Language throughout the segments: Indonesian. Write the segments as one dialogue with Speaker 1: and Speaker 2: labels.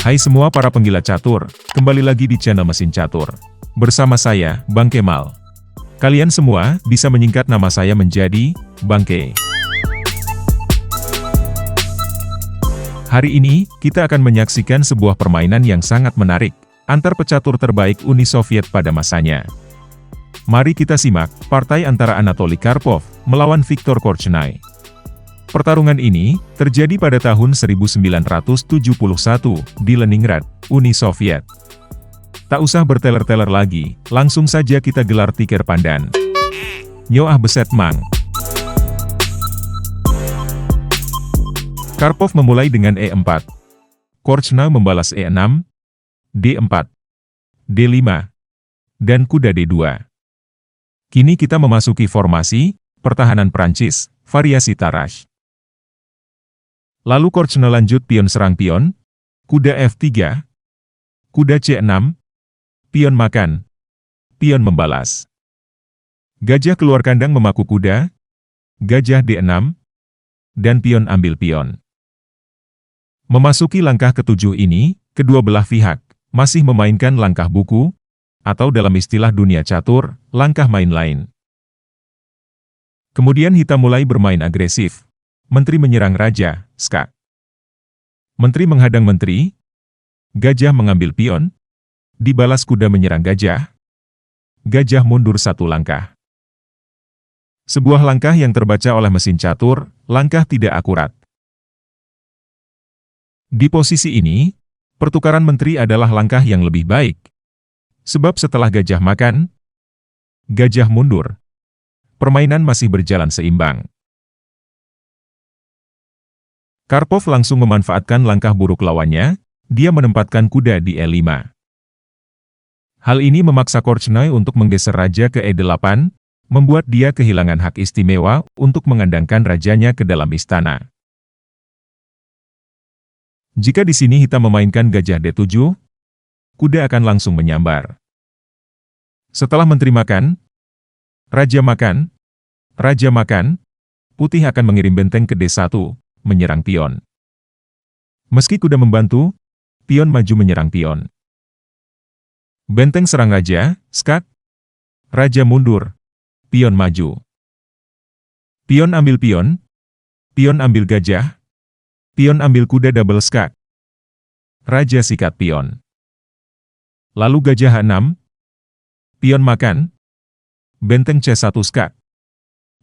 Speaker 1: Hai semua para penggila catur, kembali lagi di channel Mesin Catur. Bersama saya, Bang Kemal. Kalian semua bisa menyingkat nama saya menjadi Bang Ke. Hari ini, kita akan menyaksikan sebuah permainan yang sangat menarik, antar pecatur terbaik Uni Soviet pada masanya. Mari kita simak, partai antara Anatoly Karpov melawan Viktor Korchnoi. Pertarungan ini terjadi pada tahun 1971 di Leningrad, Uni Soviet. Tak usah berteler-teler lagi, langsung saja kita gelar tikar pandan. Nyoah beset mang. Karpov memulai dengan E4. Korchnoi membalas E6, D4, D5, dan kuda D2. Kini kita memasuki formasi pertahanan Prancis, variasi Tarrasch. Lalu Korchnoi lanjut pion serang pion, kuda F3, kuda C6, pion makan, pion membalas. Gajah keluar kandang memaku kuda, gajah D6, dan pion ambil pion. Memasuki langkah ketujuh ini, kedua belah pihak masih memainkan langkah buku, atau dalam istilah dunia catur, langkah main lain. Kemudian hitam mulai bermain agresif. Menteri menyerang raja, skak. Menteri menghadang menteri, gajah mengambil pion, dibalas kuda menyerang gajah, gajah mundur satu langkah. Sebuah langkah yang terbaca oleh mesin catur, langkah tidak akurat. Di posisi ini, pertukaran menteri adalah langkah yang lebih baik. Sebab setelah gajah makan, gajah mundur, permainan masih berjalan seimbang. Karpov langsung memanfaatkan langkah buruk lawannya, dia menempatkan kuda di E5. Hal ini memaksa Korchnoi untuk menggeser raja ke E8, membuat dia kehilangan hak istimewa untuk mengandangkan rajanya ke dalam istana. Jika di sini hitam memainkan gajah D7, kuda akan langsung menyambar. Setelah menteri makan, raja makan, putih akan mengirim benteng ke D1, menyerang pion. Meski kuda membantu, pion maju menyerang pion. Benteng serang raja, skak, raja mundur, pion maju. Pion ambil pion ambil gajah, pion ambil kuda double skak. Raja sikat pion. Lalu gajah H6, pion makan, benteng C1 skak.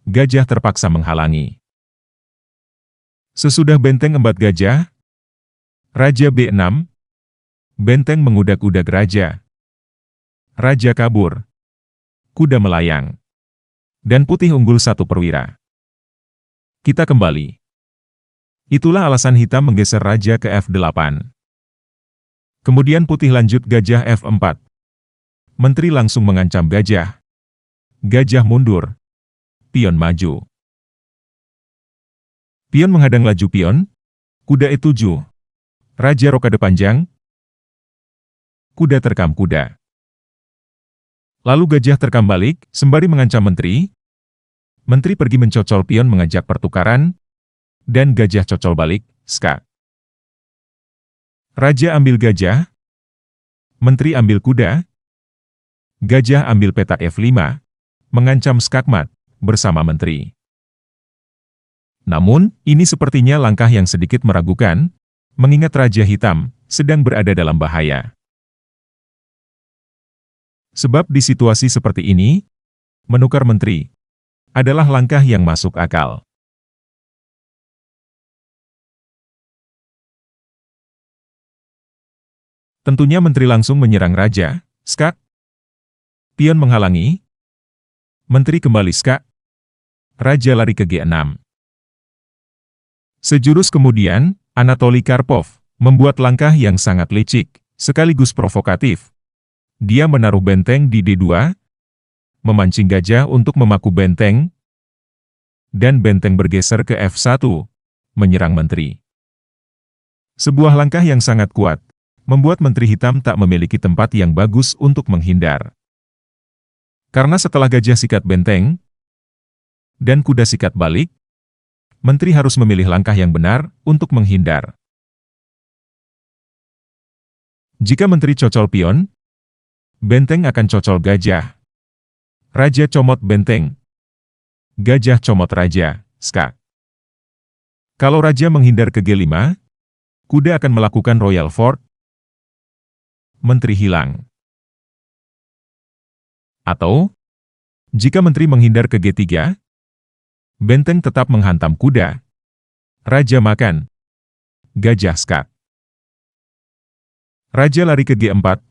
Speaker 1: Gajah terpaksa menghalangi. Sesudah benteng embat gajah, raja B6, benteng mengudak-udak raja. Raja kabur, kuda melayang, dan putih unggul satu perwira. Kita kembali. Itulah alasan hitam menggeser raja ke F8. Kemudian putih lanjut gajah F4. Menteri langsung mengancam gajah. Gajah mundur, pion maju. Pion menghadang laju pion, kuda E7, raja rokade panjang, kuda terkam kuda. Lalu gajah terkam balik, sembari mengancam menteri. Menteri pergi mencocol pion mengajak pertukaran, dan gajah cocol balik, skak. Raja ambil gajah, menteri ambil kuda, gajah ambil petak F5, mengancam skakmat, bersama menteri. Namun, ini sepertinya langkah yang sedikit meragukan, mengingat Raja Hitam sedang berada dalam bahaya. Sebab di situasi seperti ini, menukar menteri adalah langkah yang masuk akal. Tentunya menteri langsung menyerang raja, skak. Pion menghalangi, menteri kembali skak, raja lari ke G6. Sejurus kemudian, Anatoly Karpov membuat langkah yang sangat licik, sekaligus provokatif. Dia menaruh benteng di D2, memancing gajah untuk memaku benteng, dan benteng bergeser ke F1, menyerang menteri. Sebuah langkah yang sangat kuat, membuat menteri hitam tak memiliki tempat yang bagus untuk menghindar. Karena setelah gajah sikat benteng, dan kuda sikat balik, menteri harus memilih langkah yang benar untuk menghindar. Jika menteri cocol pion, benteng akan cocol gajah. Raja comot benteng. Gajah comot raja, skak. Kalau raja menghindar ke G5, kuda akan melakukan royal fort. Menteri hilang. Atau, jika menteri menghindar ke G3, benteng tetap menghantam kuda. Raja makan. Gajah skak. Raja lari ke G4.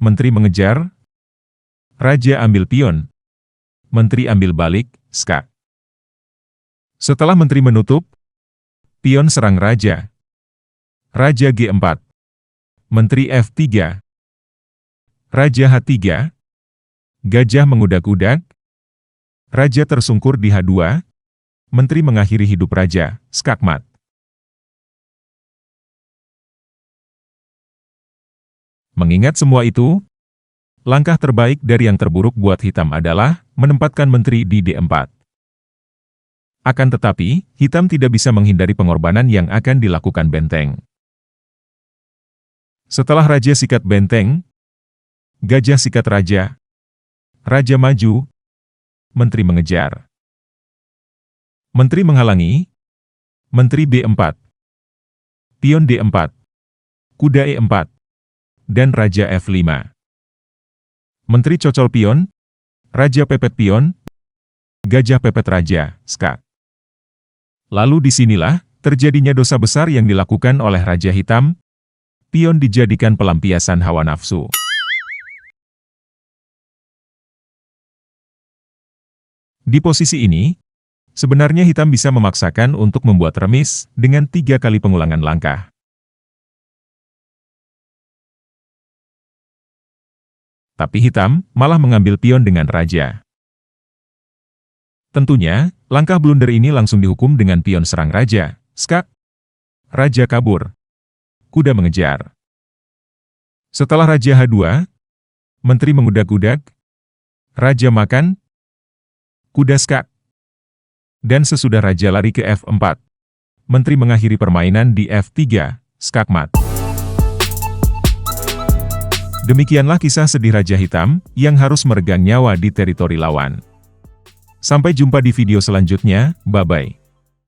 Speaker 1: Menteri mengejar. Raja ambil pion. Menteri ambil balik, skak. Setelah menteri menutup, pion serang raja. Raja G4. Menteri F3. Raja H3. Gajah mengudak-udak. Raja tersungkur di H2. Menteri mengakhiri hidup raja, skakmat. Mengingat semua itu, langkah terbaik dari yang terburuk buat hitam adalah menempatkan menteri di D4. Akan tetapi, hitam tidak bisa menghindari pengorbanan yang akan dilakukan benteng. Setelah raja sikat benteng, gajah sikat raja. Raja maju, menteri mengejar. Menteri menghalangi, menteri B4. Pion D4. Kuda E4. Dan raja F5. Menteri cocol pion, raja pepet pion, gajah pepet raja, skak. Lalu disinilah terjadinya dosa besar yang dilakukan oleh raja hitam. Pion dijadikan pelampiasan hawa nafsu. Di posisi ini, sebenarnya hitam bisa memaksakan untuk membuat remis dengan 3 kali pengulangan langkah. Tapi hitam malah mengambil pion dengan raja. Tentunya, langkah blunder ini langsung dihukum dengan pion serang raja, skak. Raja kabur. Kuda mengejar. Setelah raja H2, menteri mengudak-udak. Raja makan. Kuda skak. Dan sesudah raja lari ke F4, menteri mengakhiri permainan di F3, skakmat. Demikianlah kisah sedih Raja Hitam yang harus meregang nyawa di teritori lawan. Sampai jumpa di video selanjutnya, bye-bye.